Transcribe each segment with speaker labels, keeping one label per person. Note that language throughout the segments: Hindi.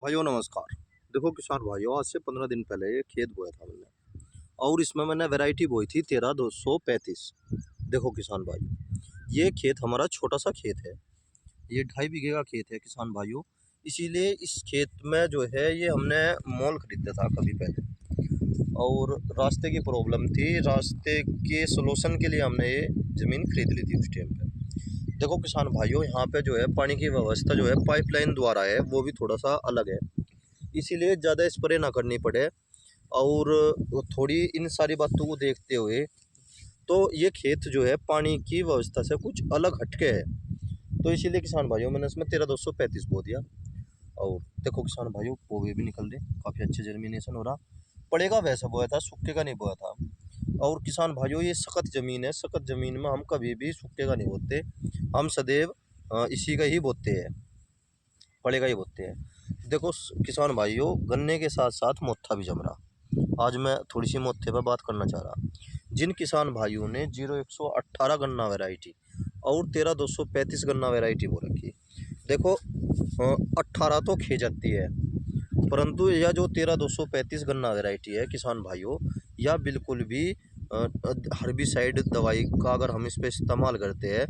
Speaker 1: भाइयों नमस्कार। देखो किसान भाइयों, आज से 15 दिन पहले ये खेत बोया था मैंने, और इसमें मैंने वैरायटी बोई थी 13-235। देखो किसान भाई, ये खेत हमारा छोटा सा खेत है। ये 2.5 बीघे का खेत है किसान भाइयों। इसीलिए इस खेत में जो है ये हमने मोल खरीदा था कभी पहले, और रास्ते की प्रॉब्लम थी। रास्ते के सोल्यूशन के लिए हमने ये ज़मीन खरीद ली थी उस टाइम पे। देखो किसान भाइयों, यहाँ पे जो है पानी की व्यवस्था जो है पाइपलाइन द्वारा है, वो भी थोड़ा सा अलग है। इसीलिए ज़्यादा स्प्रे ना करनी पड़े, और थोड़ी इन सारी बातों को देखते हुए तो ये खेत जो है पानी की व्यवस्था से कुछ अलग हटके है। तो इसीलिए किसान भाइयों मैंने इसमें 13-235 बो दिया। और देखो किसान भाइयों, पोवे भी निकल रहे, काफ़ी अच्छे जर्मिनेशन हो रहा। पड़ेगा वैसा बोया था, सूखे का नहीं बोया था। और किसान भाइयों, ये सख्त ज़मीन है। सख्त ज़मीन में हम कभी भी सूखे का नहीं बोते, हम सदैव इसी का ही बोते हैं, पड़ेगा ही बोते हैं। देखो किसान भाइयों, गन्ने के साथ साथ मोथा भी जम रहा। आज मैं थोड़ी सी मोथे पर बात करना चाह रहा। जिन किसान भाइयों ने 0118 गन्ना वैरायटी और 13-235 गन्ना वैरायटी बो रखी, देखो 18 तो खे जाती है, परंतु यह जो 13-235 गन्ना वैरायटी है किसान भाइयों, यह बिल्कुल भी हर्बिसाइड दवाई का अगर हम इस पर इस्तेमाल करते हैं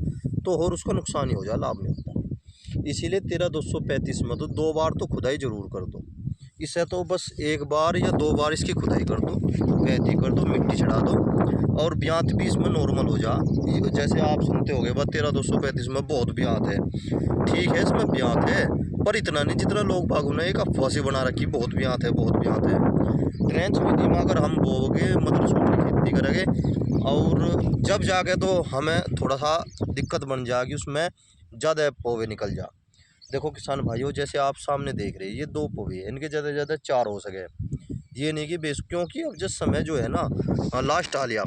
Speaker 1: तो और उसका नुकसान ही हो जाए, लाभ नहीं होता। इसीलिए 13-235 में तो 2 बार तो खुदाई जरूर कर दो। इससे तो बस 1 बार या 2 बार इसकी खुदाई कर दो, गहती कर दो, मिट्टी चढ़ा दो, और ब्यात भी इसमें नॉर्मल हो जा। जैसे आप सुनते होगे बस 13-235 में बहुत ब्यात है। ठीक है, इसमें ब्यात है, पर इतना नहीं जितना लोग बागों ने एक अफवाह सी बना रखी, बहुत ब्यात है, बहुत ब्यात है। ट्रेंच विधि में अगर हम बोओगे, मतलब सूखी खेती करेंगे, और जब जाके तो हमें थोड़ा सा दिक्कत बन जाएगी, उसमें ज़्यादा पौवे निकल जा। देखो किसान भाइयों, जैसे आप सामने देख रहे हैं, ये 2 पौवे हैं, इनके ज़्यादा से ज़्यादा 4 हो सके। ये नहीं कि बेस, क्योंकि अब जिस समय जो है ना लास्ट आ लिया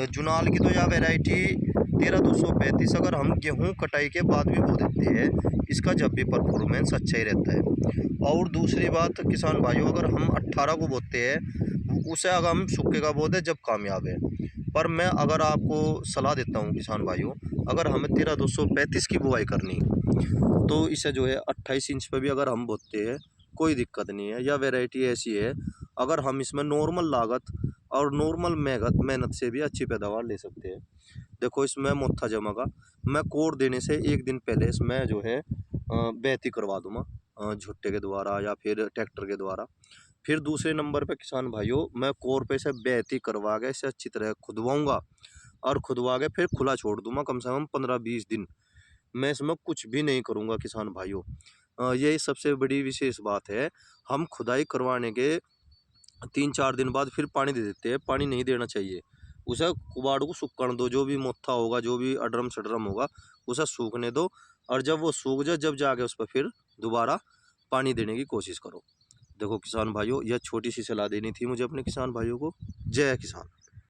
Speaker 1: जुनाल की, तो यह वैरायटी 13-235 अगर हम गेहूं कटाई के बाद भी बो देते हैं, इसका जब भी परफॉर्मेंस अच्छा ही रहता है। और दूसरी बात किसान भाइयों, अगर हम 18 को बोते हैं, उसे अगर हम सूखे का बोते जब कामयाब है। पर मैं अगर आपको सलाह देता हूँ किसान भाइयों, अगर हमें 13-235 की बुआई करनी, तो इसे जो है 28 इंच पे भी अगर हम बोते हैं, कोई दिक्कत नहीं है। यह वैरायटी ऐसी है, अगर हम इसमें नॉर्मल लागत और नॉर्मल मेहनत से भी अच्छी पैदावार ले सकते हैं। देखो इसमें मोथा जमागा, मैं कोड़ देने से एक दिन पहले इसमें जो है बेहती करवा दूंगा, झुट्टे के द्वारा या फिर ट्रैक्टर के द्वारा। फिर दूसरे नंबर पे किसान भाइयों, मैं कोर पे से बेहती करवा के इसे अच्छी तरह खुदवाऊंगा, और खुदवा के फिर खुला छोड़ दूंगा कम से कम 15-20 दिन। मैं इसमें कुछ भी नहीं करूँगा किसान भाइयों। यही सबसे बड़ी विशेष बात है। हम खुदाई करवाने के 3-4 दिन बाद फिर पानी दे देते हैं। पानी नहीं देना चाहिए, उसे कुबाड़ को सूखने दो। जो भी मोथा होगा, जो भी अडरम शडरम होगा, उसे सूखने दो, और जब वो सूख जाए, जब जाके उस पर फिर दोबारा पानी देने की कोशिश करो। देखो किसान भाइयों, यह छोटी सी सलाह देनी थी मुझे अपने किसान भाइयों को। जय किसान।